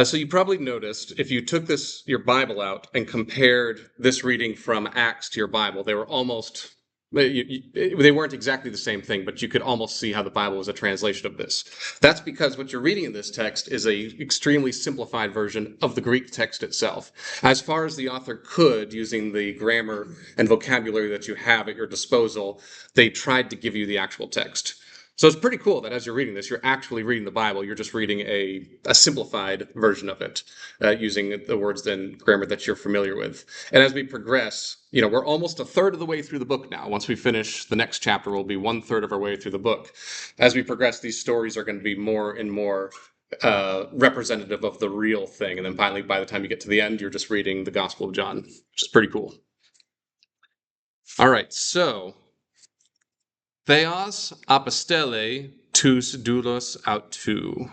So you probably noticed if you took your Bible out and compared this reading from Acts to your Bible, they were almost they weren't exactly the same thing, but you could almost see how the Bible was a translation of this. That's because what you're reading in this text is a extremely simplified version of the Greek text itself. As far as the author could, using the grammar and vocabulary that you have at your disposal, they tried to give you the actual text. So it's pretty cool that as you're reading this, you're actually reading the Bible. You're just reading a simplified version of it, using the words and grammar that you're familiar with. And as we progress, we're almost a third of the way through the book now. Once we finish the next chapter, we'll be 1/3 of our way through the book. As we progress, these stories are going to be more and more representative of the real thing. And then finally, by the time you get to the end, you're just reading the Gospel of John, which is pretty cool. All right, so Theos apostele tous doulos autou.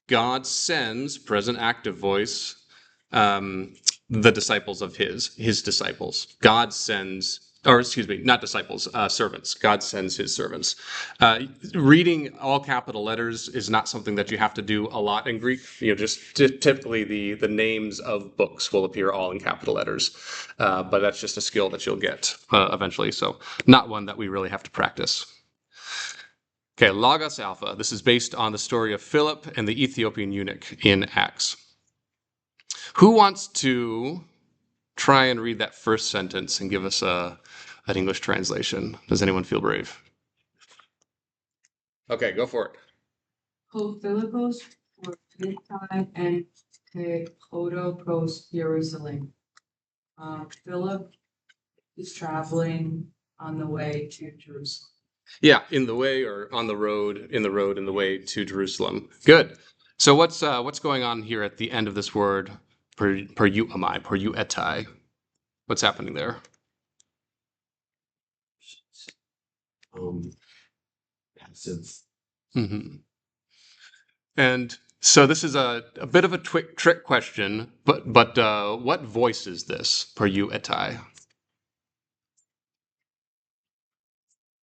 God sends, present active voice, the disciples of his disciples. God sends, or excuse me, not disciples, servants. God sends his servants. Reading all capital letters is not something that you have to do a lot in Greek. Just typically the names of books will appear all in capital letters. But that's just a skill that you'll get eventually. So not one that we really have to practice. Okay, Logos Alpha. This is based on the story of Philip and the Ethiopian eunuch in Acts. Who wants to try and read that first sentence and give us an English translation? Does anyone feel brave? Okay, go for it. Ho Philippos for Philippi and Te Hodo pros Jerusalem. Philip is traveling on the way to Jerusalem. Yeah, in the way or on the road, in the way to Jerusalem. Good. So what's going on here at the end of this word, per you etai? What's happening there? Passive. Mm-hmm. And so this is a bit of a trick question, but what voice is this, per you etai?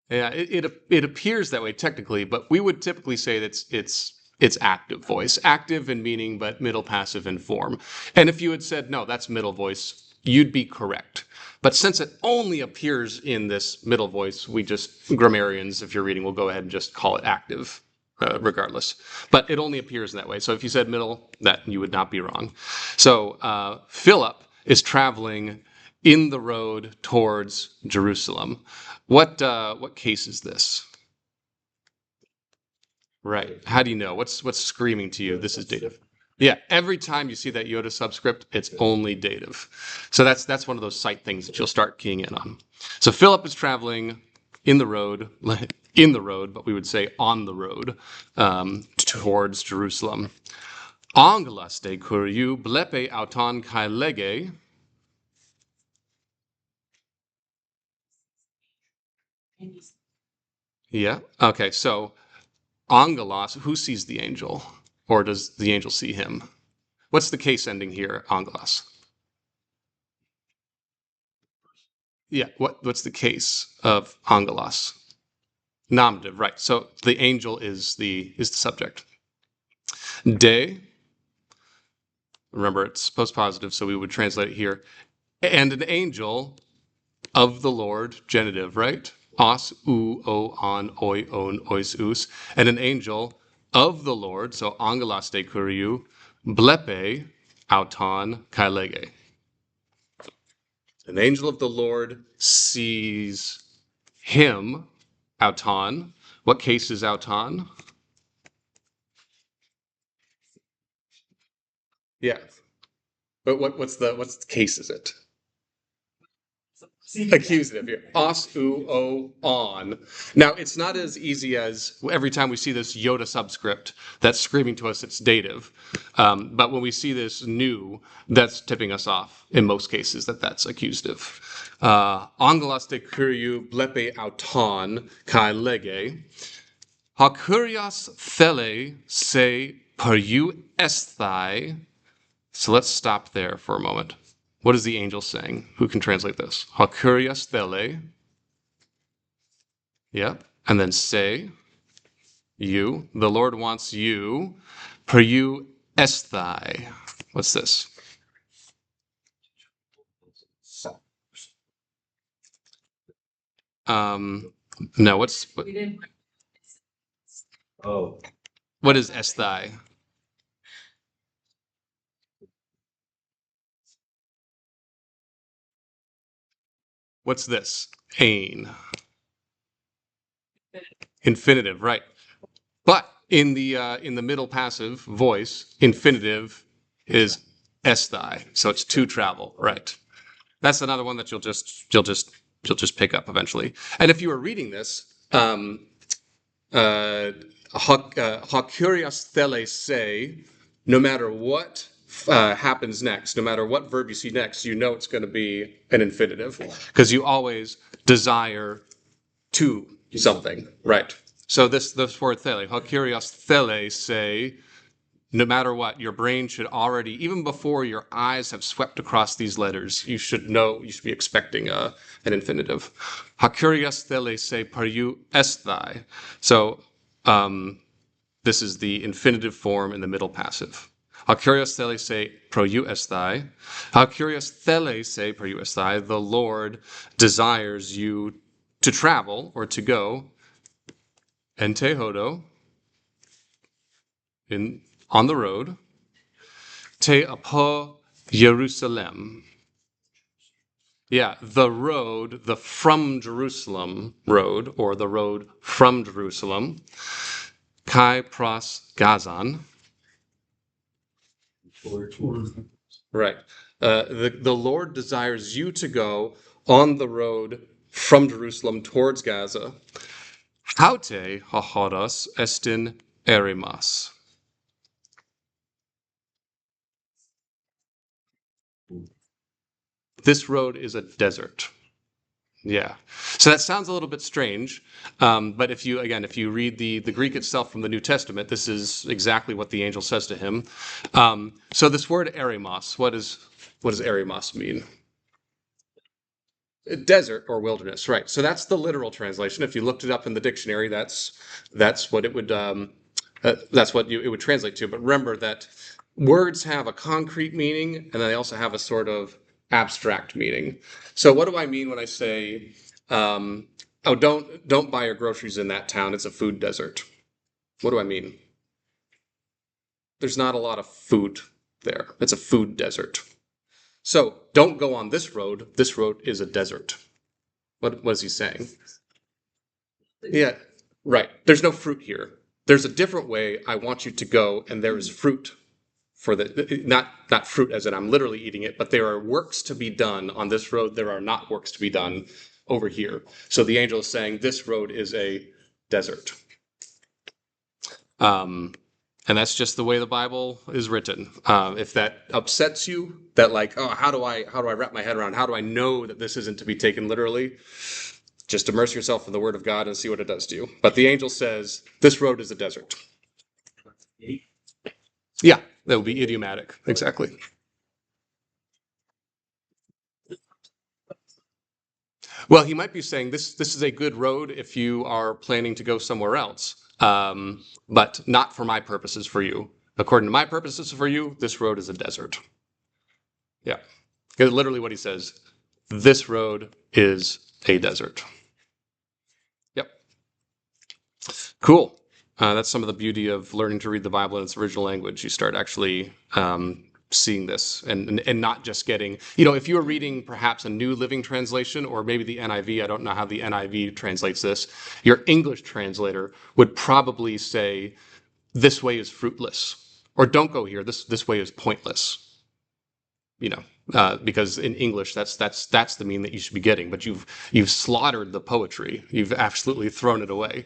Yeah, it appears that way technically, but we would typically say that it's active voice, active in meaning, but middle passive in form. And if you had said no, that's middle voice, you'd be correct. But since it only appears in this middle voice, we just grammarians, if you're reading, will go ahead and just call it active, regardless. But it only appears in that way. So if you said middle, that you would not be wrong. So Philip is traveling in the road towards Jerusalem. What case is this? Right. How do you know? What's screaming to you? This is dative. Yeah. Every time you see that Yoda subscript, it's only dative. So that's one of those sight things that you'll start keying in on. So Philip is traveling in the road, but we would say on the road towards Jerusalem. Angelas de kuriou blepe auton kai lege. Yeah. Okay. So Angelos, who sees the angel? Or does the angel see him? What's the case ending here, Angelos? Yeah, what's the case of Angelos? Nominative, right. So the angel is the subject. De, remember it's postpositive, so we would translate it here. And an angel of the Lord, genitive, right? Os, u, o, on, oi, on, ois, us. And an angel of the Lord, so angelos de kuriou, blepe, auton, kai lege. An angel of the Lord sees him, auton. What case is auton? Yeah. But what's the case is it? Accusative here. Os, u, o, on. Now, it's not as easy as every time we see this Yoda subscript that's screaming to us it's dative. But when we see this new, that's tipping us off in most cases that's accusative. Angelos de kuriou blepe auton kai lege. Ha kurios thele se per you esthai. So let's stop there for a moment. What is the angel saying? Who can translate this? Ha kurios thele. Yep. And then say. You. The Lord wants you. Per you esthai. What's this? No, We didn't. Oh, what is esthai? What's this? Ain. Infinitive, right. But in the middle passive voice, infinitive is esthai. So it's to travel, right. That's another one that you'll just pick up eventually. And if you were reading this, ha curious thele say, no matter what happens next, no matter what verb you see next, you know it's going to be an infinitive because you always desire to something, right? So this word thele, ha curious thele say, no matter what, your brain should already, even before your eyes have swept across these letters, you should know, you should be expecting an infinitive. Ha curious thele se pariu esthai. So this is the infinitive form in the middle passive. Ha curious thele se pariu esthai. Ha curious thele se pariu esthai. The Lord desires you to travel or to go. Ente hodo, on the road. Te apo Jerusalem. Yeah, the road, the from Jerusalem road, or the road from Jerusalem. Kai pros Gazan. Right. The Lord desires you to go on the road from Jerusalem towards Gaza. Haute hahodos estin erimas. This road is a desert. Yeah. So that sounds a little bit strange, but if you read the Greek itself from the New Testament, this is exactly what the angel says to him. So this word eremos, what does eremos mean? Desert or wilderness, right? So that's the literal translation. If you looked it up in the dictionary, that's what it would it would translate to. But remember that words have a concrete meaning, and then they also have a sort of abstract meaning. So what do I mean when I say, "Oh, don't buy your groceries in that town. It's a food desert." What do I mean? There's not a lot of food there. It's a food desert. So don't go on this road. This road is a desert. What is he saying? Yeah, right. There's no fruit here. There's a different way I want you to go, and there is fruit for the not fruit as in I'm literally eating it, but there are works to be done on this road. There are not works to be done over here. So the angel is saying this road is a desert. And that's just the way the Bible is written. If that upsets you, that like, oh, how do I wrap my head around? How do I know that this isn't to be taken literally? Just immerse yourself in the Word of God and see what it does to you. But the angel says, this road is a desert. Yeah, that would be idiomatic. Exactly. Well, he might be saying this is a good road if you are planning to go somewhere else, but not for my purposes for you. According to my purposes for you, this road is a desert. Yeah. Because literally what he says, this road is a desert. Yep. Cool. That's some of the beauty of learning to read the Bible in its original language. You start actually seeing this and not just getting, if you were reading perhaps a New Living Translation or maybe the NIV, I don't know how the NIV translates this, your English translator would probably say, this way is fruitless. Or don't go here, this way is pointless. Because in English that's the meaning that you should be getting, but you've slaughtered the poetry. You've absolutely thrown it away.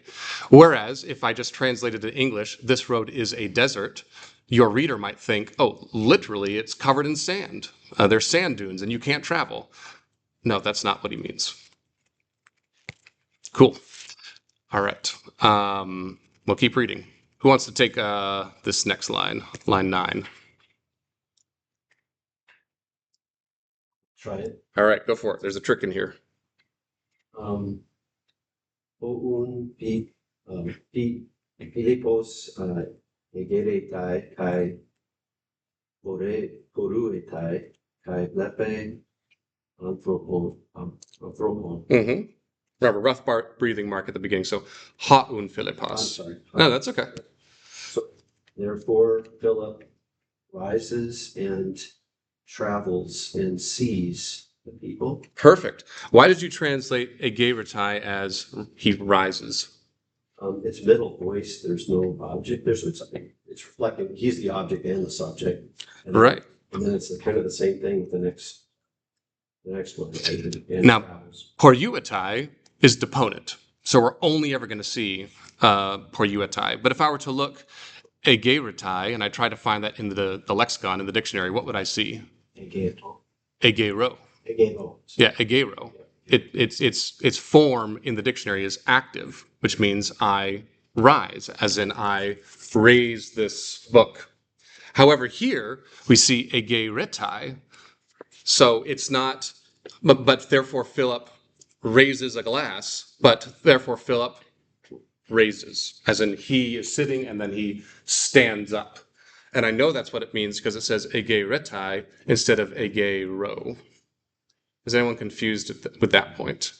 Whereas if I just translated to English, this road is a desert, your reader might think, oh, literally it's covered in sand. There's sand dunes and you can't travel. No, that's not what he means. Cool. All right. We'll keep reading. Who wants to take this next line 9? Try it. All right, go for it. There's a trick in here. Oun pi Philippos egeretai kai poruetai kai lepe anthropon. Mm-hmm. Remember, rough breathing mark at the beginning. So, haun I'm Philippos. sorry. No, that's okay. So therefore Philip rises and travels and sees the people. Perfect. Why did you translate ageratai as he rises? It's middle voice. There's no object. It's reflecting. He's the object and the subject. Right. And then it's kind of the same thing with the next one. Right? And Now, travels. poruetai is deponent. So we're only ever going to see poruetai. But if I were to look ageratai and I try to find that in the lexicon, in the dictionary, what would I see? Egeo. Agero. Egeo. Yeah, agero. Its form in the dictionary is active, which means I rise, as in I raise this book. However, here we see ageretai, so it's not, but therefore Philip raises a glass, but therefore Philip raises, as in he is sitting and then he stands up. And I know that's what it means because it says ageretai instead of agero. Is anyone confused with that point?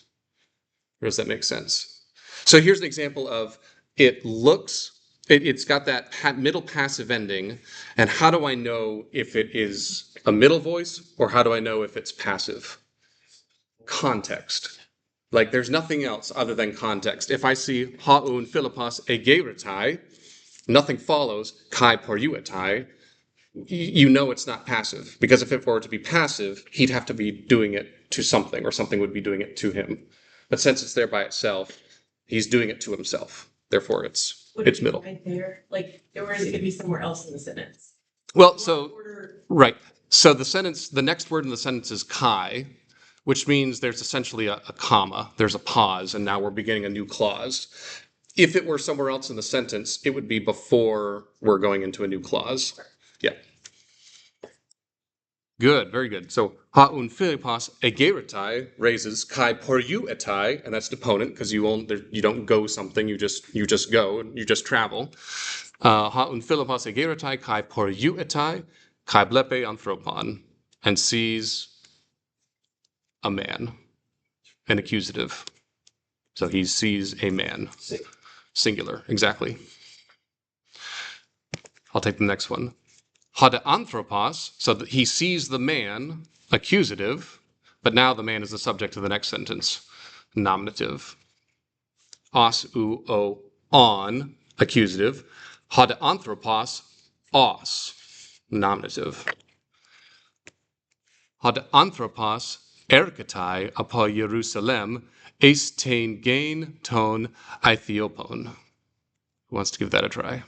Or does that make sense? So here's an example of it's got that middle passive ending, and how do I know if it is a middle voice or how do I know if it's passive? Context. Like there's nothing else other than context. If I see haun Philippos egeratai, nothing follows kai poruetai, you know it's not passive. Because if it were to be passive, he'd have to be doing it to something, or something would be doing it to him. But since it's there by itself, he's doing it to himself. Therefore, it's middle. Right there, like, or is it gonna be somewhere else in the sentence? Well, so Order. right. So the next word in the sentence is kai, which means there's essentially a comma. There's a pause, and now we're beginning a new clause. If it were somewhere else in the sentence, it would be before we're going into a new clause. Yeah. Good, very good. So haun Philippos egeratai raises kai poruetai, and that's deponent because you don't go something, you just go, you just travel. Haun Philippos egeratai kai poruetai kai blepe anthropon, and sees a man, an accusative. So he sees a man, singular, exactly. I'll take the next one. Hada anthropos, so that he sees the man, accusative, but now the man is the subject of the next sentence, nominative. Os u o on, accusative. Hada anthropos, os, nominative. Hada anthropos erketai apo Jerusalem eistain gain ton Ethiopon. Who wants to give that a try?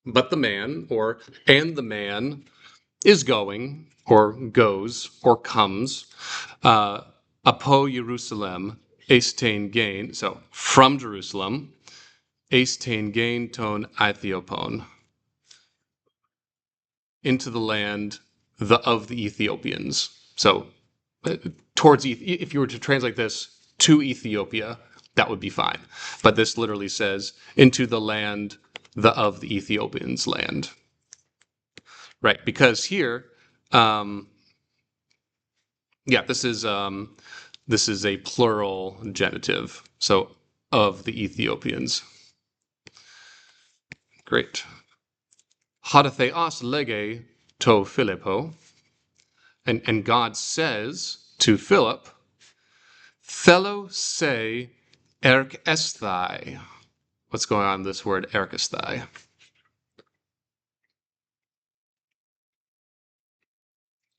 But the man, and the man is going, or goes, or comes, apo Jerusalem, eistain gain, so from Jerusalem, eistain gain ton Ethiopon, into the land of the Ethiopians. So towards, if you were to translate this to Ethiopia, that would be fine. But this literally says, into the land of the Ethiopians' land. Right, because here, yeah, this is a plural genitive, so of the Ethiopians. Great. Hadatheos lege to Philippo, and God says to Philip, Thelo se erk esthai. What's going on in this word erk esthai?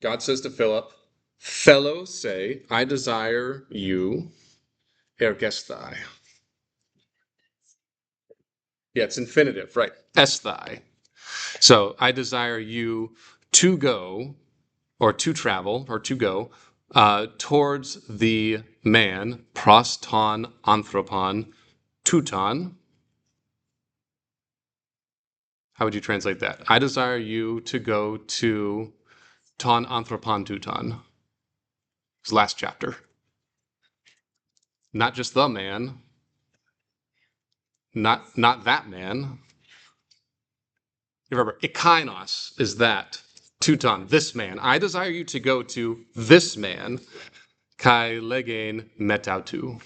God says to Philip, Thelo se, I desire you, erk esthai. Yeah, it's infinitive, right? Esthai. So I desire you to go, or to travel, or to go towards the man, proston anthropon, tuton. How would you translate that? I desire you to go to ton anthropon tuton. It's the last chapter. Not just the man, not that man. Remember, ikainos is that. Teuton, this man. I desire you to go to this man. Kai legein metautu.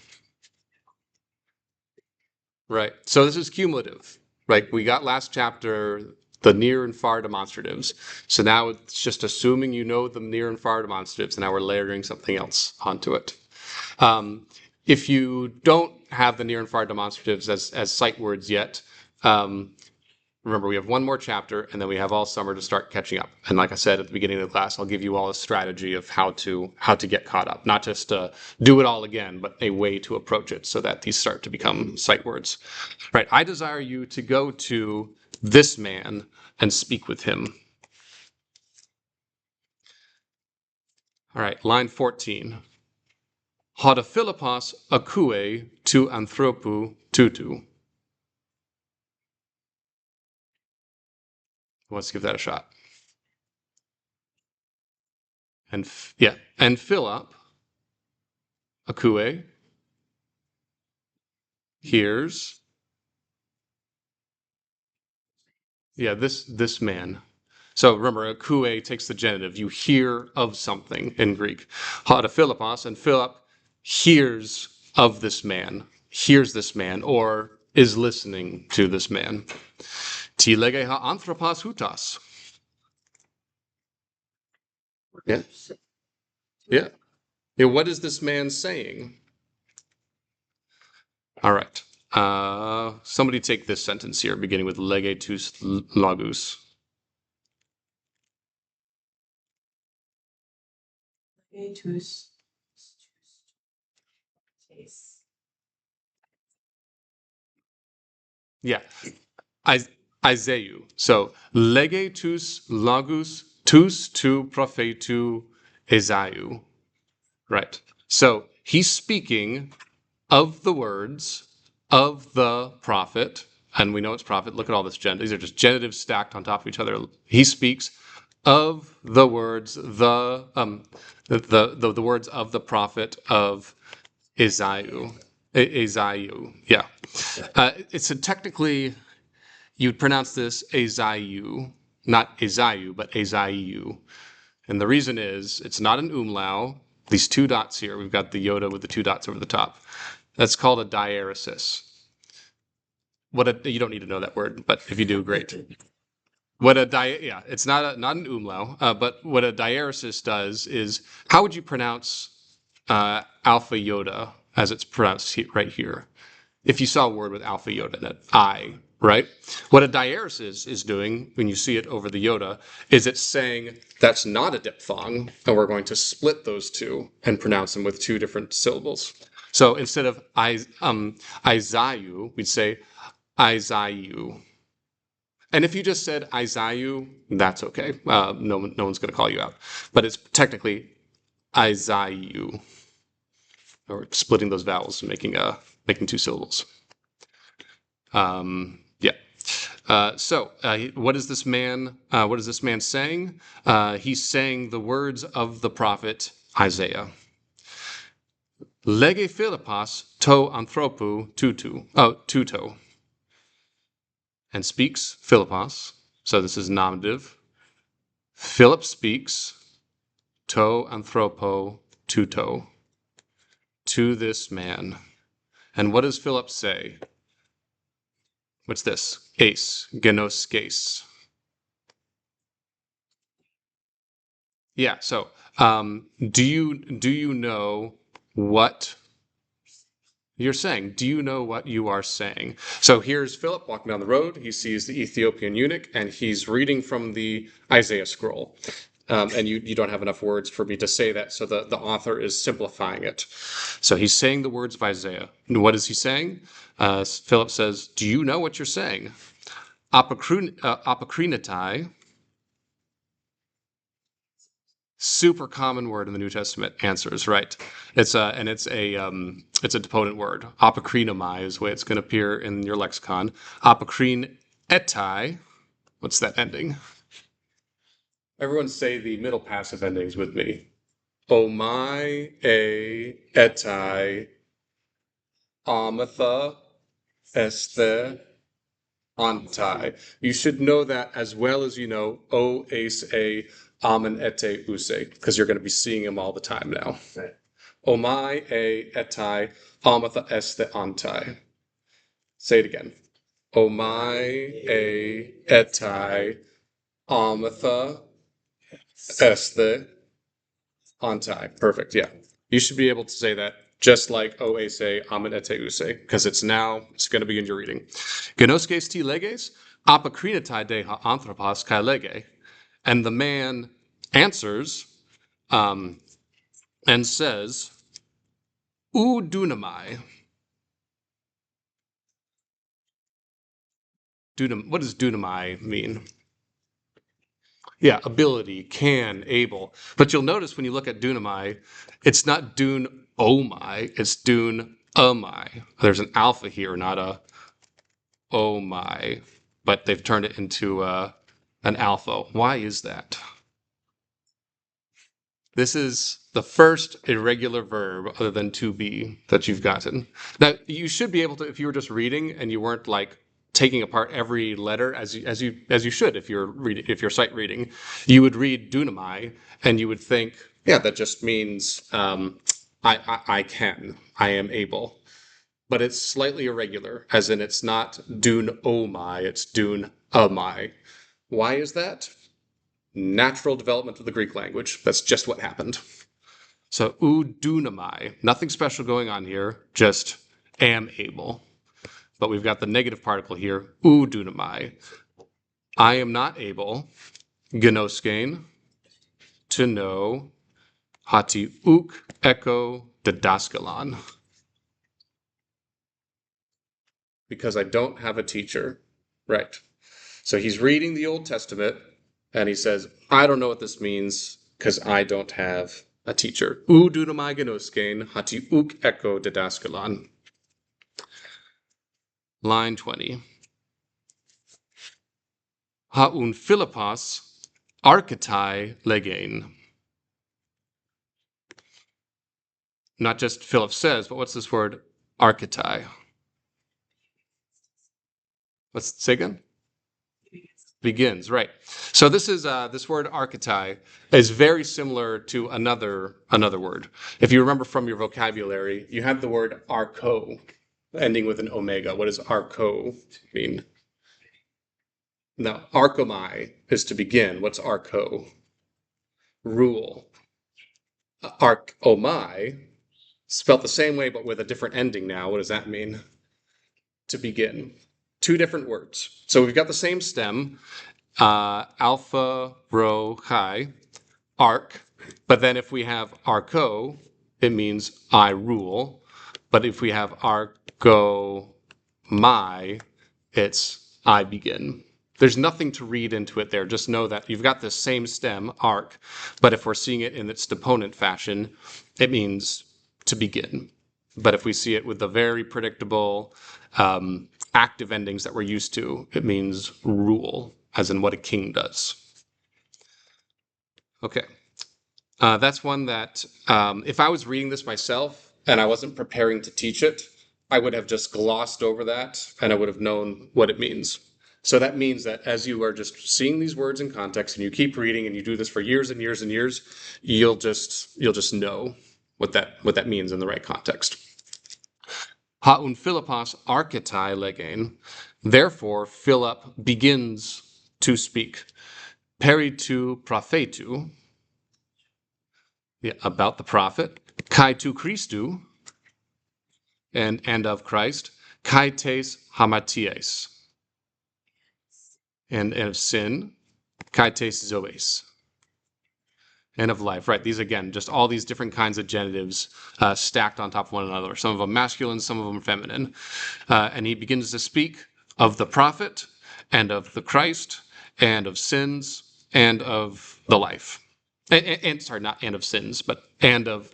Right. So this is cumulative. Right. We got last chapter the near and far demonstratives. So now it's just assuming you know the near and far demonstratives, and now we're layering something else onto it. If you don't have the near and far demonstratives as sight words yet, remember we have one more chapter, and then we have all summer to start catching up. And like I said at the beginning of the class, I'll give you all a strategy of how to get caught up. Not just do it all again, but a way to approach it so that these start to become sight words. Right. I desire you to go to this man and speak with him. All right, line 14. Hoda Philippos akue tu anthropu tutu. Let's give that a shot. And Philip akue hears. Yeah, this man. So remember, akue takes the genitive. You hear of something in Greek. Hoda Philippos, and Philip hears of this man, or is listening to this man. Ti lege ha anthropos hutas. Yeah. Yeah. Yeah. What is this man saying? All right. Somebody take this sentence here, beginning with lege tus lagus. Legetus. Yeah. Isaiah. So lege tus lagus tus tu prophetu Esaiu. Right. So he's speaking of the words of the prophet, and we know it's prophet. Look at all this genitive. These are just genitives stacked on top of each other. He speaks of the words, the words of the prophet of Esaiu. Esaiu. Yeah. It's technically you'd pronounce this Esaiu, not Esaiu, but Esaiu. And the reason is it's not an umlaut. These two dots here, we've got the iota with the two dots over the top. That's called a diaresis. You don't need to know that word, but if you do, great. It's not an umlaut, but what a diaresis does is, how would you pronounce alpha iota as it's pronounced right here? If you saw a word with alpha iota in it, I, right? What a diaresis is doing when you see it over the iota is it's saying that's not a diphthong, and we're going to split those two and pronounce them with two different syllables. So instead of Isaiah, we'd say Isaiah. And if you just said Isaiah, that's okay. No one's going to call you out. But it's technically Isaiah, or splitting those vowels and making two syllables. Yeah. What is this man? What is this man saying? He's saying the words of the prophet Isaiah. Lege Philippos to anthropu tuto. And speaks Philippos. So this is nominative. Philip speaks to anthropo tuto. To this man. And what does Philip say? What's this? Ace. Genoskes. Yeah. So, do you know what you're saying? Do you know what you are saying? So here's Philip walking down the road. He sees the Ethiopian eunuch, and he's reading from the Isaiah scroll. And you don't have enough words for me to say that, so the author is simplifying it. So he's saying the words of Isaiah. And what is he saying? Philip says, "Do you know what you're saying?" Apokrinetai. Super common word in the New Testament. Answers, right? It's a deponent word. Apokrinomai is the way it's going to appear in your lexicon. Apokrine etai. What's that ending? Everyone say the middle passive endings with me. Omai e etai amatha este antai. You should know that as well as you know o ace a amen ete use, because you're going to be seeing him all the time now. Right. Omai e etai amatha este antai. Say it again. Omai e etai amatha este antai. Perfect. Yeah. You should be able to say that just like oase amen ete use, because it's going to be in your reading. Genoskes ti leges, apakrinatai de ha anthropos kai lege. And the man answers and says, U dunamai. What does dunamai mean? Yeah, ability, can, able. But you'll notice when you look at dunamai, it's not dun omai, it's dun amai. There's an alpha here, not a oh my, but they've turned it into an alpha. Why is that? This is the first irregular verb other than to be that you've gotten. Now, you should be able to, if you were just reading and you weren't like taking apart every letter as you should if you're sight reading, you would read dunamai and you would think, yeah, that just means I can, I am able. But it's slightly irregular, as in it's not dun omai, it's dun amai. Why is that? Natural development of the Greek language. That's just what happened. So dunamai, nothing special going on here, just am able. But we've got the negative particle here, dunamai. I am not able, genoskein, to know hati uk echo didaskalon. Because I don't have a teacher. Right. So he's reading the Old Testament and he says, I don't know what this means because I don't have a teacher. U dunamai genoskein hati uk echo didaskalon. Line 20. Haun Philippos archetai legein. Not just Philip says, but what's this word archetai? Let's say again. Begins, right. So this is this word archetai is very similar to another word. If you remember from your vocabulary, you have the word archo ending with an omega. What does archo mean? Now, archomai is to begin. What's archo? Rule. Archomai, spelt the same way but with a different ending now. What does that mean? To begin. Two different words. So we've got the same stem, alpha, rho, chi, arc. But then if we have arco, it means I rule. But if we have arco my, it's I begin. There's nothing to read into it there. Just know that you've got this same stem, arc, but if we're seeing it in its deponent fashion, it means to begin. But if we see it with the very predictable active endings that we're used to, it means rule, as in what a king does. Okay. That's one that if I was reading this myself and I wasn't preparing to teach it, I would have just glossed over that and I would have known what it means. So that means that as you are just seeing these words in context and you keep reading and you do this for years and years and years, you'll just know what that means in the right context. Haun Philippos archetai legein. Therefore, Philip begins to speak. Peritu prophetu. Yeah, about the prophet. Kai tu Christu. And of Christ. Kai tes hamaties. And of sin, kaites zoes, and of life. Right, these again, just all these different kinds of genitives stacked on top of one another. Some of them masculine, some of them feminine. And he begins to speak of the prophet, and of the Christ, and of sins, and of the life. And sorry, not and of sins, but and of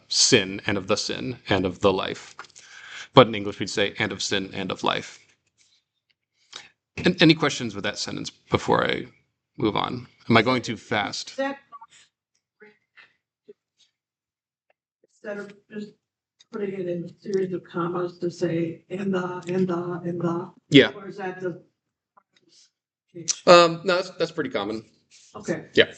sin, and of the sin, and of the life. But in English, we'd say and of sin, and of life. And any questions with that sentence before I move on? Am I going too fast? That instead of just putting it in a series of commas to say, and the, Yeah. or is that the? No, that's pretty common. Okay, Yeah.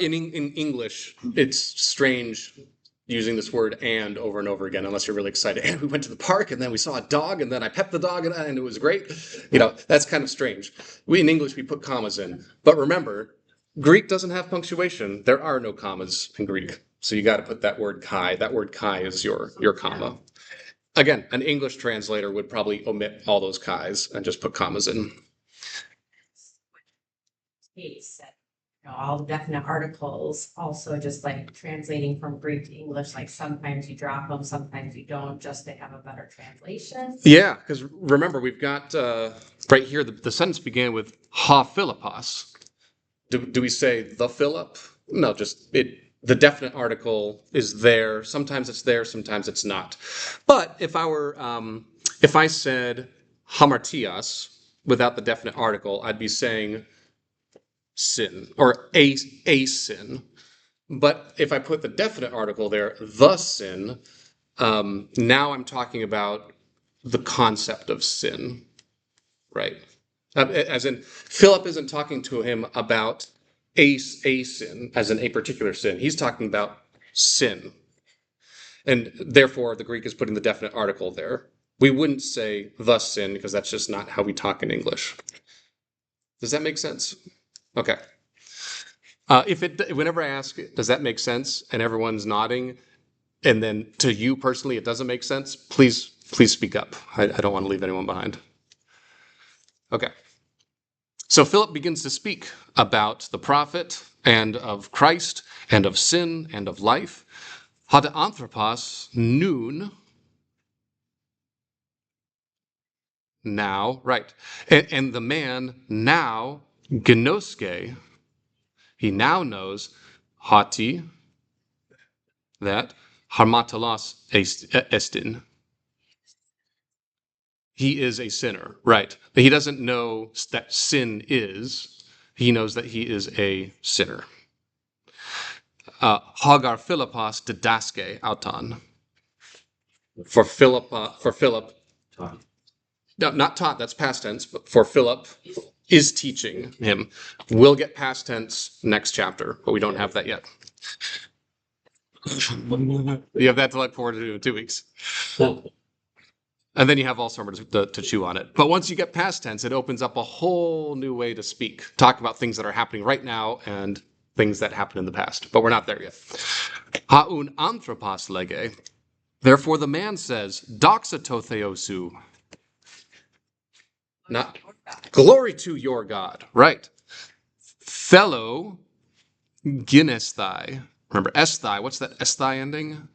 In English, it's strange using this word "and" over and over again, unless you're really excited. And we went to the park, and then we saw a dog, and then I pet the dog, and it was great. You know, that's kind of strange. In English, we put commas in. But remember, Greek doesn't have punctuation. There are no commas in Greek. So you got to put that word chi. That word chi is your comma. Again, an English translator would probably omit all those chi's and just put commas in. Case, all the definite articles, also just like translating from Greek to English, like sometimes you drop them, sometimes you don't, just to have a better translation. Yeah, because remember, we've got right here, the sentence began with ha Philippos. Do we say the Philip? No, just it. The definite article is there. Sometimes it's there, sometimes it's not. But if I said hamartias without the definite article, I'd be saying sin or a sin. But if I put the definite article there, the sin, now I'm talking about the concept of sin, right? As in, Philip isn't talking to him about a sin, as in a particular sin. He's talking about sin. And therefore, the Greek is putting the definite article there. We wouldn't say the sin because that's just not how we talk in English. Does that make sense? Okay. Whenever I ask, does that make sense? And everyone's nodding, and then to you personally, it doesn't make sense, please speak up. I don't want to leave anyone behind. Okay. So Philip begins to speak about the prophet and of Christ and of sin and of life. Hada anthropos noon. Now, right. And the man now, genoske, he now knows hati, that, harmatalos estin. He is a sinner, right. But he doesn't know that sin is. He knows that he is a sinner. Hagar Philippos didaske auton. For Philip, Talk. no, not taught, that's past tense, but for Philip is teaching him. We'll get past tense next chapter, but we don't have that yet. You have that to look forward to in 2 weeks. And then you have all sorts to chew on it. But once you get past tense, it opens up a whole new way to speak. Talk about things that are happening right now and things that happened in the past. But we're not there yet. Haun anthropos lege. Therefore the man says, doxa to theosu. Not glory to your God. Right. Fellow ginesthai. Remember esthai. What's that esthai ending?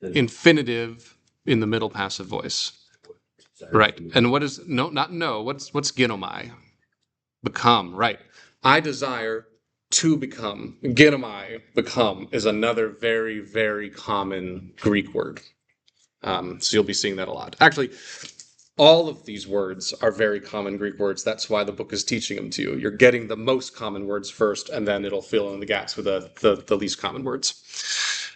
Infinitive in the middle passive voice. Right. And what is not know? What's ginomai? Become. Right. I desire to become. Ginomai, become, is another very, very common Greek word. So you'll be seeing that a lot. Actually, all of these words are very common Greek words. That's why the book is teaching them to you. You're getting the most common words first, and then it'll fill in the gaps with the least common words.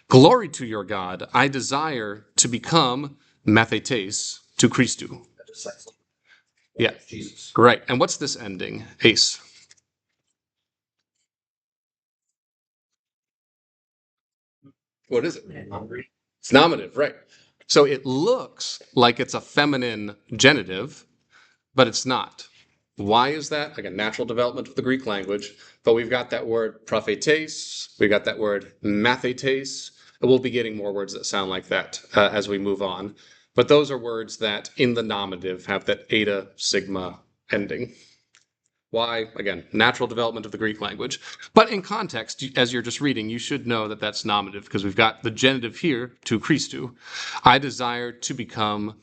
Glory to your God. I desire to become mathetes to Christu. Yeah. Jesus. Right. And what's this ending? Ace. What is it? It's nominative, right. So it looks like it's a feminine genitive, but it's not. Why is that? Again, natural development of the Greek language. But we've got that word prophetes, we've got that word mathetes, and we'll be getting more words that sound like that as we move on. But those are words that in the nominative have that eta sigma ending. Why? Again, natural development of the Greek language. But in context, as you're just reading, you should know that that's nominative because we've got the genitive here, to Christu. I desire to become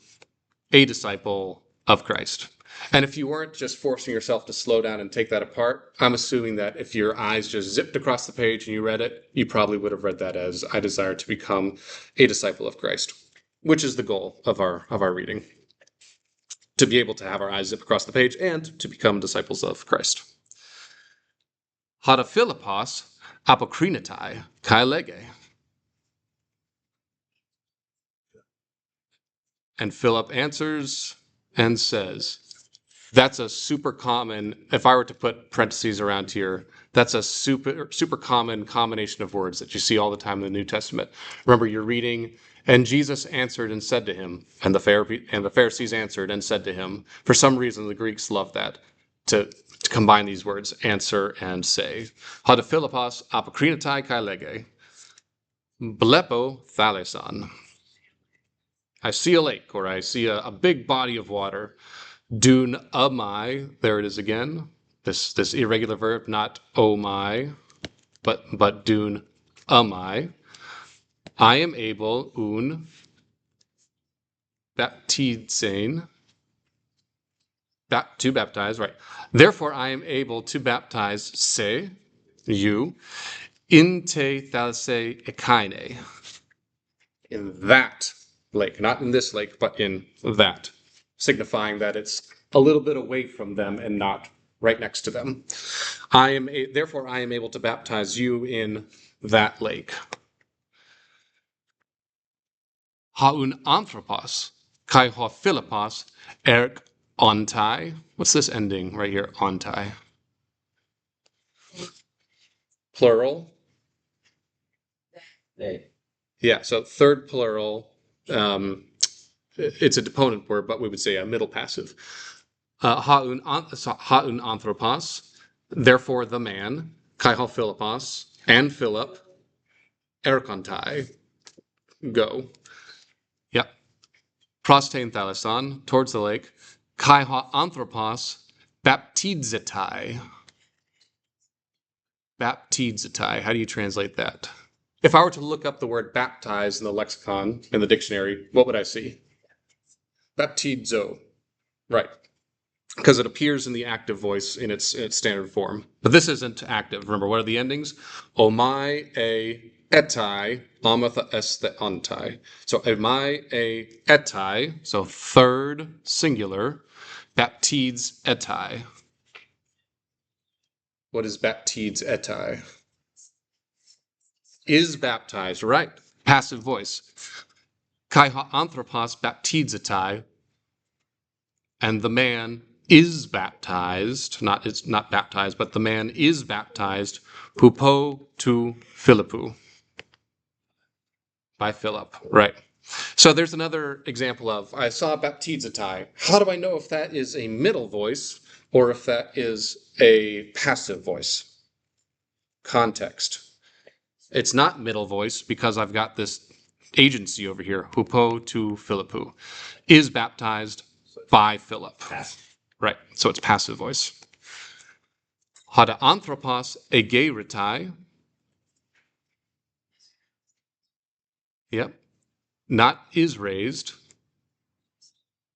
a disciple of Christ. And if you weren't just forcing yourself to slow down and take that apart, I'm assuming that if your eyes just zipped across the page and you read it, you probably would have read that as I desire to become a disciple of Christ, which is the goal of our reading. To be able to have our eyes zip across the page and to become disciples of Christ. Hada Philippos apokrinetai kai lege. And Philip answers and says, that's a super common, if I were to put parentheses around here, that's a super common combination of words that you see all the time in the New Testament. Remember, you're reading, and Jesus answered and said to him, and the Pharisees answered and said to him. For some reason, the Greeks love that, to combine these words, answer and say. Hada Philippos apokrinatai kai lege, blepo thalesan. I see a lake, or I see a big body of water. Dun amai, there it is again. This irregular verb, not oh my, but dun amai. I am able un baptizein, to baptize, right? Therefore, I am able to baptize se, you, in te thalase ekaine, in that lake, not in this lake, but in that, signifying that it's a little bit away from them and not right next to them. Therefore, I am able to baptize you in that lake. Haun anthropos, kai ho philippos, erk ontai. What's this ending right here? Ontai. Plural. They. Yeah, so third plural. It's a deponent word, but we would say a middle passive. Haun anthropos, therefore the man, kai ho philippos, and Philip, erkontai, go. Yep. Prostein thalason, towards the lake, kai ho anthropos, baptizetai. Baptizetai, how do you translate that? If I were to look up the word baptize in the lexicon, in the dictionary, what would I see? Baptizo. Right. Because it appears in the active voice in its standard form. But this isn't active. Remember, what are the endings? Omai e etai, amatha este antai. So omai e etai, so third singular, baptiz etai. What is baptiz etai? Is baptized, right? Passive voice. Kai ha anthropos baptizetai, and the man is baptized, it's not baptized, but the man is baptized, pupo tu Philippou, by Philip, right? So there's another example of, I saw baptizetai. How do I know if that is a middle voice or if that is a passive voice? Context. It's not middle voice because I've got this agency over here, hupo tu Philippou, is baptized by Philip. Passive. Right, so it's passive voice. Hada anthropos egeritai. Yep. Not is raised.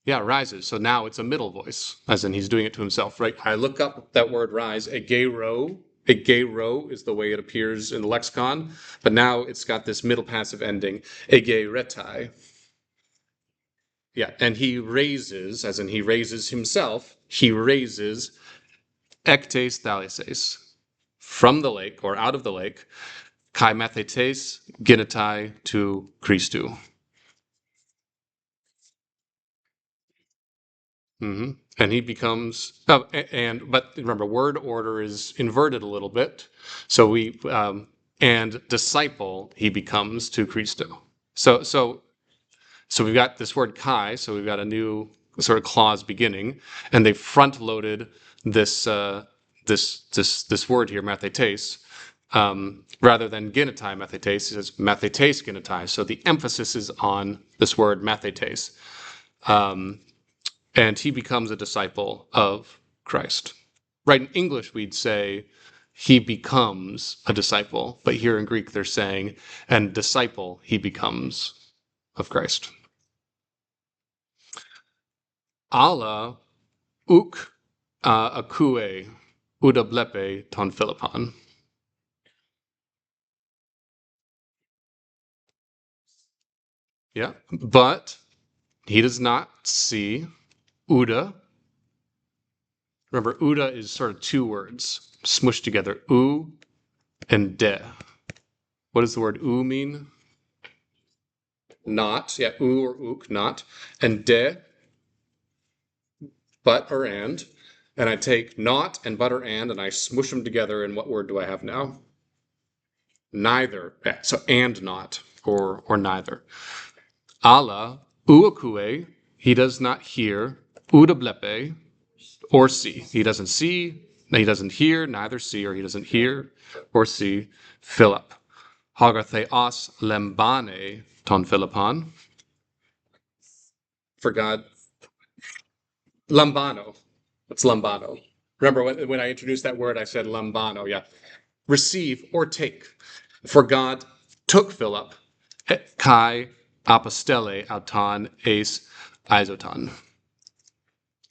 Yeah, rises. So now it's a middle voice, as in he's doing it to himself, right? I look up that word rise, egero. Egero is the way it appears in the lexicon, but now it's got this middle passive ending, egeretai. Yeah, and he raises, as in he raises himself, he raises ektes thalases, from the lake or out of the lake, kai mathetes genetai to Christu. Mm-hmm. And he becomes, but remember, word order is inverted a little bit. So and disciple he becomes to Christo. So we've got this word kai. So we've got a new sort of clause beginning, and they front loaded this this word here, mathetes, rather than genetai mathetes. It says mathetes genetai. So the emphasis is on this word mathetes. And he becomes a disciple of Christ. Right, in English we'd say he becomes a disciple, but here in Greek they're saying, and disciple he becomes of Christ. Allah uk akue udablepe ton Philippon. Yeah, but he does not see Uda. Remember, Uda is sort of two words smushed together, u and de. What does the word u mean? not, yeah, u or uk, not, and de, but or and I take not and but or and I smush them together, and what word do I have now? Neither. Yeah, so and not, or neither. Ala, uakue, he does not hear, udablepe, or see. He doesn't see, he doesn't hear, neither see, or he doesn't hear or see. Philip. Hagartheos lembane ton Philippon. For God. Lambano. It's lambano. Remember when I introduced that word, I said lambano, yeah. Receive or take. For God took Philip, kai apostele auton eis isoton.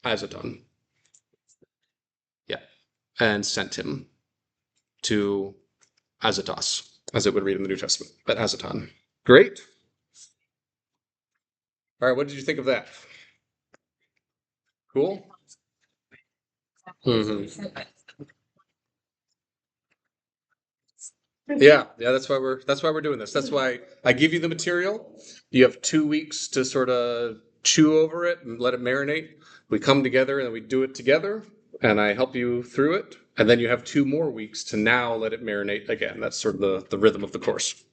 Isoton. Yeah. And sent him to Azotus, as it would read in the New Testament, but Azoton. Great. All right, what did you think of that? Cool? Mm-hmm. Yeah, that's why we're doing this. That's why I give you the material. You have 2 weeks to sort of chew over it and let it marinate. We come together and we do it together, and I help you through it. And then you have 2 more weeks to now let it marinate again. That's sort of the rhythm of the course.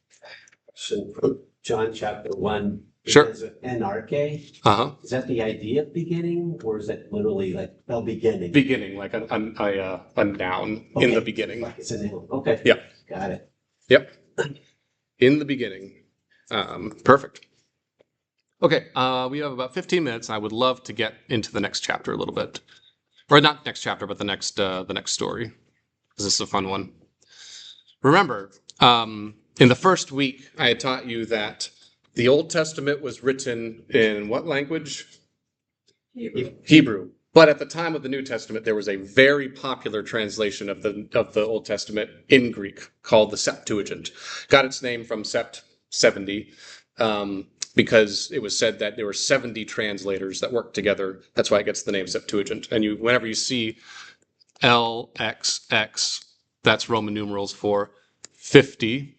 So from John chapter 1, it Sure. has an NRK. Uh-huh. Is that the idea of beginning, or is that literally like a beginning? Beginning, like a noun in the beginning. Like it's a noun. Okay. Yeah. Got it. Yep. In the beginning. Perfect. Okay, we have about 15 minutes. I would love to get into the next chapter a little bit. Or not next chapter, but the next story. Because this is a fun one. Remember, in the first week, I had taught you that the Old Testament was written in what language? Hebrew. But at the time of the New Testament, there was a very popular translation of the Old Testament in Greek called the Septuagint. Got its name from Sept 70, because it was said that there were 70 translators that worked together. That's why it gets the name Septuagint. And whenever you see LXX, that's Roman numerals for 50,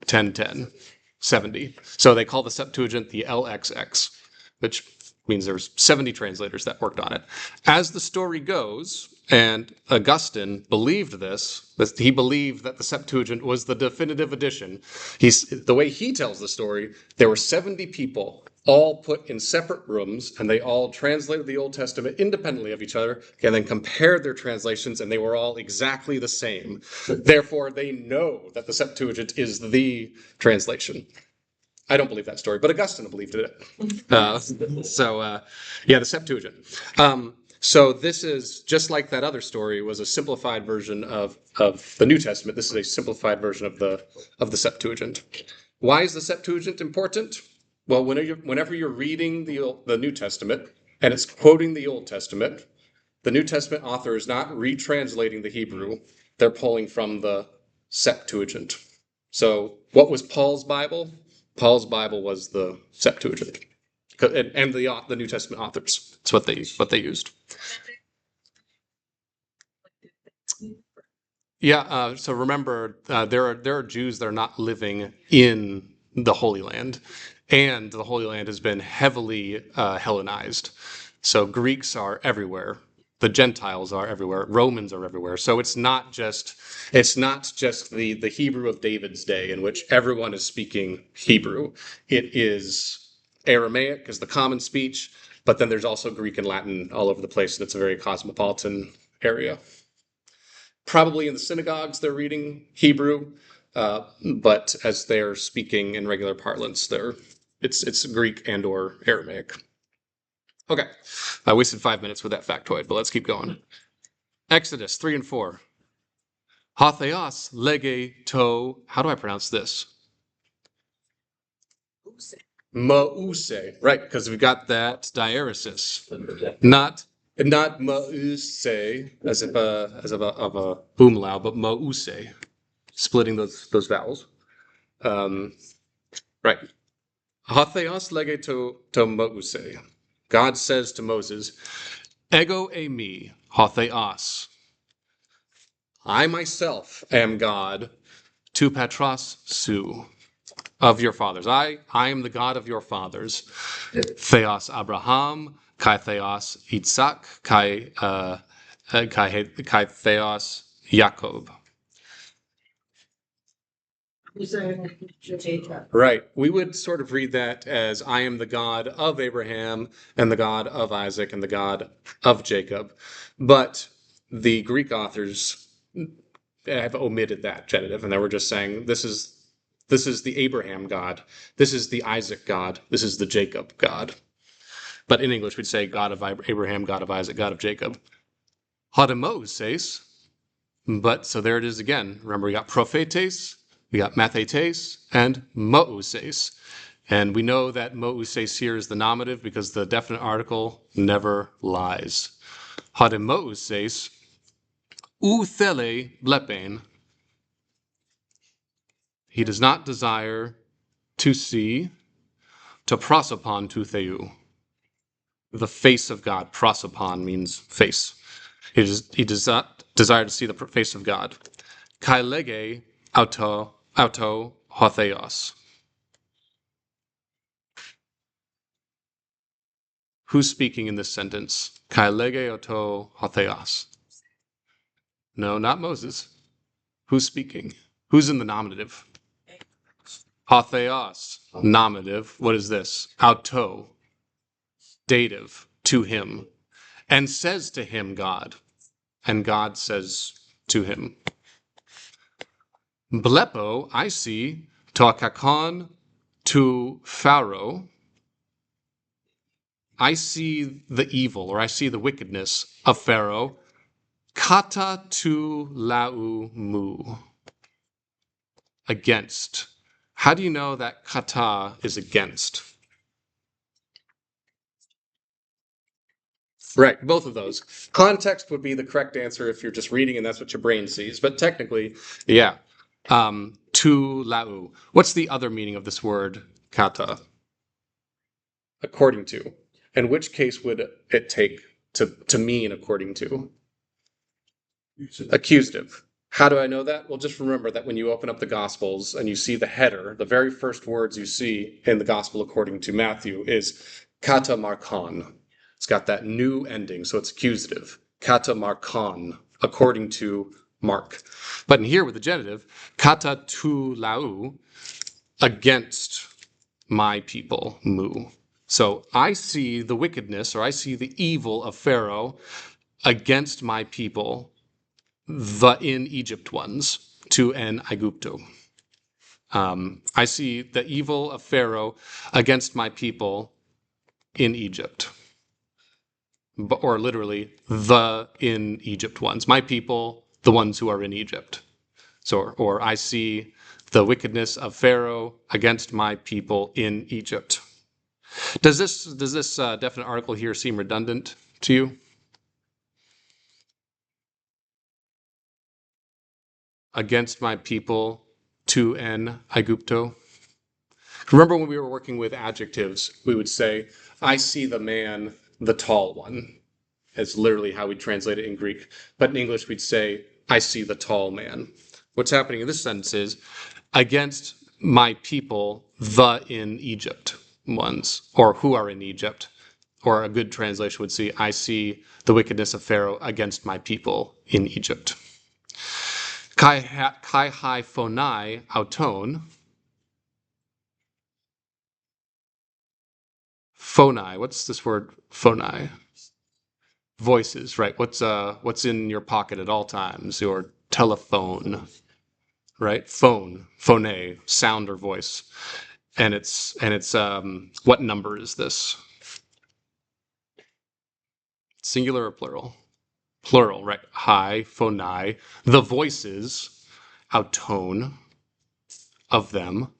10, 10, 70. So they call the Septuagint the LXX, which means there's 70 translators that worked on it. As the story goes, and Augustine believed this, he believed that the Septuagint was the definitive edition. The way he tells the story, there were 70 people all put in separate rooms, and they all translated the Old Testament independently of each other, and then compared their translations, and they were all exactly the same. Therefore, they know that the Septuagint is the translation. I don't believe that story, but Augustine believed it. Yeah, the Septuagint. So this is just like that other story was a simplified version of the New Testament. This is a simplified version of the Septuagint. Why is the Septuagint important? Well, whenever you're reading the New Testament and it's quoting the Old Testament, the New Testament author is not retranslating the Hebrew. They're pulling from the Septuagint. So what was Paul's Bible? Paul's Bible was the Septuagint, and the New Testament authors. That's what they used. Yeah. So remember, there are Jews that are not living in the Holy Land, and the Holy Land has been heavily Hellenized. So Greeks are everywhere. The Gentiles are everywhere. Romans are everywhere. So it's not just the Hebrew of David's day in which everyone is speaking Hebrew. It is Aramaic is the common speech, but then there's also Greek and Latin all over the place, and it's a very cosmopolitan area. Probably in the synagogues they're reading Hebrew, but as they're speaking in regular parlance, it's Greek and or Aramaic. Okay, I wasted 5 minutes with that factoid, but let's keep going. Exodus 3 and 4. Hatheos lege to. How do I pronounce this? Mause, right? Because we've got that diaresis, not mause as if of a umlaut, but mause, splitting those vowels. Right. Hatheos lege to mause. God says to Moses, "Ego eimi hatheos." I myself am God. Tu patros su. of your fathers. I am the God of your fathers. Theos Abraham, kai Theos Isaac, kai Theos Jacob. Jacob. Right. We would sort of read that as I am the God of Abraham and the God of Isaac and the God of Jacob. But the Greek authors have omitted that genitive, and they were just saying this is the Abraham God, this is the Isaac God, this is the Jacob God. But in English, we'd say God of Abraham, God of Isaac, God of Jacob. Hodemoses, but so there it is again. Remember, we got prophetes, we got mathetes, and mooses. And we know that mooses here is the nominative because the definite article never lies. Hodemoses, uthele blepen. He does not desire to see, to prosopon to theou. The face of God. Prosopon means face. He does not desire to see the face of God. Kai lege auto hotheos. Who's speaking in this sentence? Kai lege auto hotheos. No, not Moses. Who's speaking? Who's in the nominative? Hotheos. Nominative. What is this? Auto. Dative. To him. And says to him, God. And God says to him. Blepo, I see, to kakon to Pharaoh. I see the evil, or I see the wickedness of Pharaoh. Kata tu lau mu. Against. How do you know that kata is against? Right, both of those. Context would be the correct answer if you're just reading and that's what your brain sees. But technically, yeah. Tu lau. What's the other meaning of this word, kata? According to. In which case would it take to mean according to? Accusative. How do I know that? Well, just remember that when you open up the Gospels and you see the header, the very first words you see in the Gospel according to Matthew is kata markon. It's got that new ending, so it's accusative. Kata markon, according to Mark. But in here with the genitive, kata tu lau, against my people, mu. So I see the wickedness, or I see the evil of Pharaoh against my people, the in Egypt ones, to en Aigupto. I see the evil of Pharaoh against my people in Egypt. Or literally, the in Egypt ones. My people, the ones who are in Egypt. So, or I see the wickedness of Pharaoh against my people in Egypt. Does this definite article here seem redundant to you? Against my people, to en Aigupto. Remember when we were working with adjectives, we would say, I see the man, the tall one. It's literally how we translate it in Greek. But in English, we'd say, I see the tall man. What's happening in this sentence is, against my people, the in Egypt ones, or who are in Egypt. Or a good translation would say, I see the wickedness of Pharaoh against my people in Egypt. Kai hai phonai auton. Phonai. What's this word? Phonai. Voices, right? What's in your pocket at all times? Your telephone, right? Phone, phone, sound or voice, and it's what number is this? Singular or plural? Plural, right? Hi, phonai. The voices, auton, of them.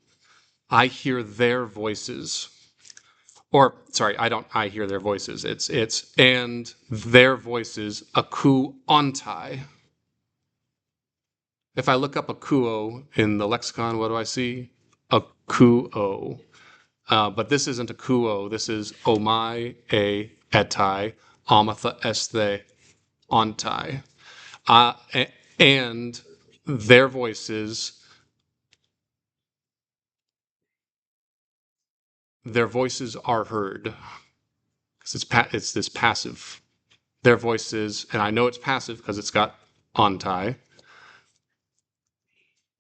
I hear their voices. Or, sorry, I hear their voices. It's, and their voices, aku ontai. If I look up akuo in the lexicon, what do I see? Akuo. But this isn't akuo. This is omai, e, etai, amatha, este, ontai. And their voices their voices are heard. Because it's this passive. Their voices, and I know it's passive because it's got ontai.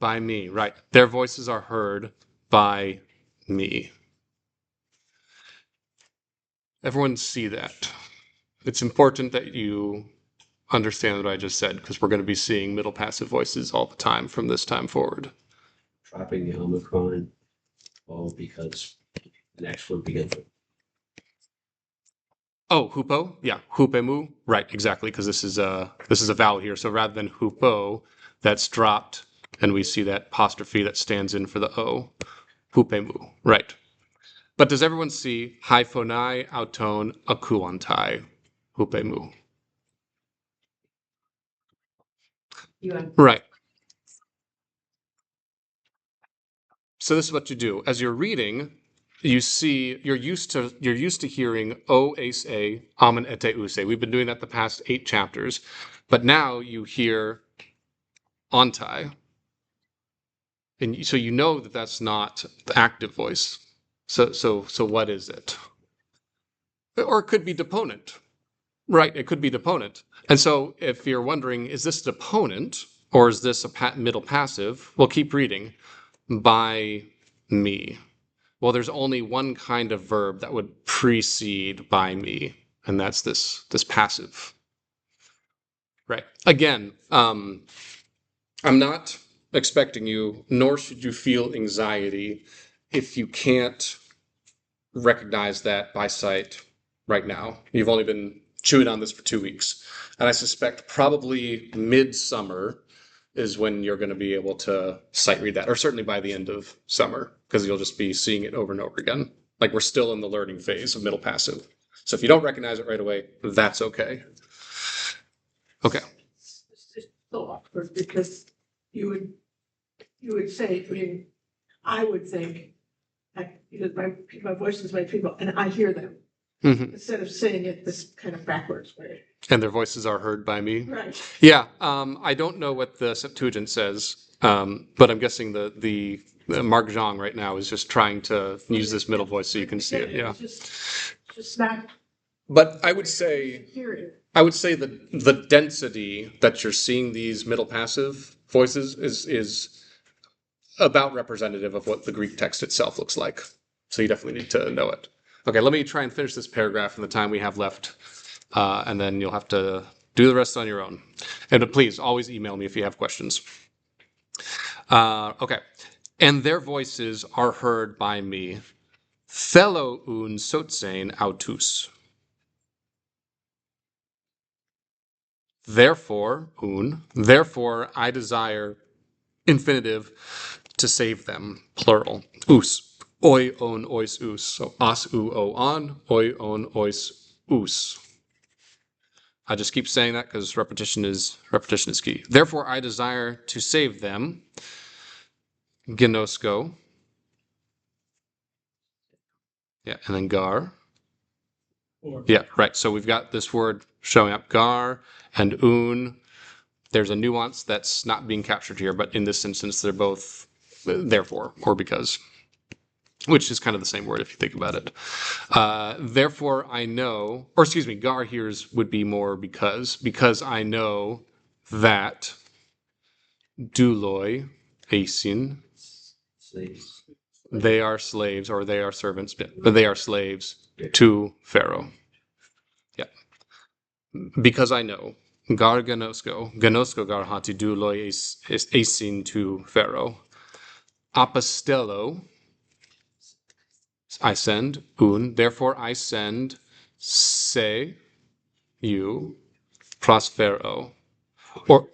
By me, right. Their voices are heard by me. Everyone see that. It's important that you understand what I just said because we're going to be seeing middle passive voices all the time from this time forward. Dropping the Omicron, all because the next one begins with. Oh, hupo, yeah, hupemu, right, exactly, because this is a vowel here. So rather than hupo, that's dropped, and we see that apostrophe that stands in for the o, hupemu, right. But does everyone see hyphonai auton akuantai, hupemu? Right. So this is what you do. As you're reading, you see you're used to hearing o ace a amen ete use. We've been doing that the past 8 chapters, but now you hear ontai, and so you know that that's not the active voice. So what is it? Or it could be deponent, right? It could be deponent. And so if you're wondering, is this deponent or is this a middle passive? Well, keep reading. By me. Well, there's only one kind of verb that would precede by me, and that's this passive. Right. Again, I'm not expecting you, nor should you feel anxiety if you can't recognize that by sight right now. You've only been chewing on this for 2 weeks. And I suspect probably midsummer is when you're going to be able to sight read that, or certainly by the end of summer, because you'll just be seeing it over and over again. Like we're still in the learning phase of middle passive. So if you don't recognize it right away, that's okay. Okay. It's just so awkward because you would say, I mean, I would think, because my voice is my people and I hear them Mm-hmm. instead of saying it this kind of backwards way. And their voices are heard by me. Right. Yeah. I don't know what the Septuagint says, but I'm guessing the Mark Jeong right now is just trying to use this middle voice so you can see it. Yeah. It's just not But I would say hearing. the density that you're seeing these middle passive voices is about representative of what the Greek text itself looks like. So you definitely need to know it. Okay, let me try and finish this paragraph in the time we have left, and then you'll have to do the rest on your own. And please always email me if you have questions. Okay, and their voices are heard by me. Thelo un sotsein autus. Therefore I desire infinitive to save them, plural. Us. Oi on ois us. So as u o on, oi on ois us. I just keep saying that because repetition is key. Therefore I desire to save them. Gnosko. Yeah, and then gar. Yeah, right. So we've got this word showing up, gar and un. There's a nuance that's not being captured here, but in this instance, they're both therefore or because, which is kind of the same word if you think about it. Therefore, I know, or excuse me, gar here would be more because I know that douloi, asin, Slaves. they are slaves or they are servants, but they are slaves to Pharaoh. Yeah. Because I know. Gar ganosko gar hati douloi asin to Pharaoh. Apostello, I send, therefore I send, se, you, prospero, or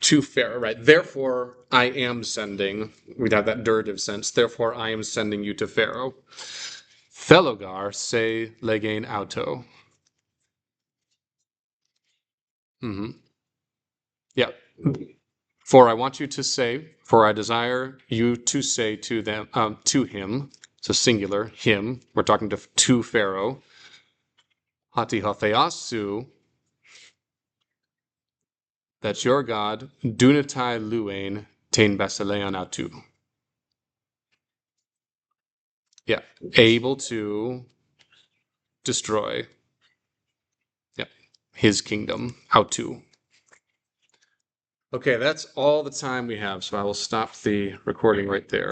to Pharaoh, right? Therefore I am sending, we'd have that durative sense, therefore I am sending you to Pharaoh. Thelogar, se legain auto. Mm-hmm. Yeah. For I want you to say, for I desire you to say to them, to him, so singular, him, we're talking to Pharaoh, hati hatheasu, that your God, dunatai luain, tein basilean atu. Yeah, able to destroy. Yep, his kingdom. Autu. Okay, that's all the time we have, so I will stop the recording right there.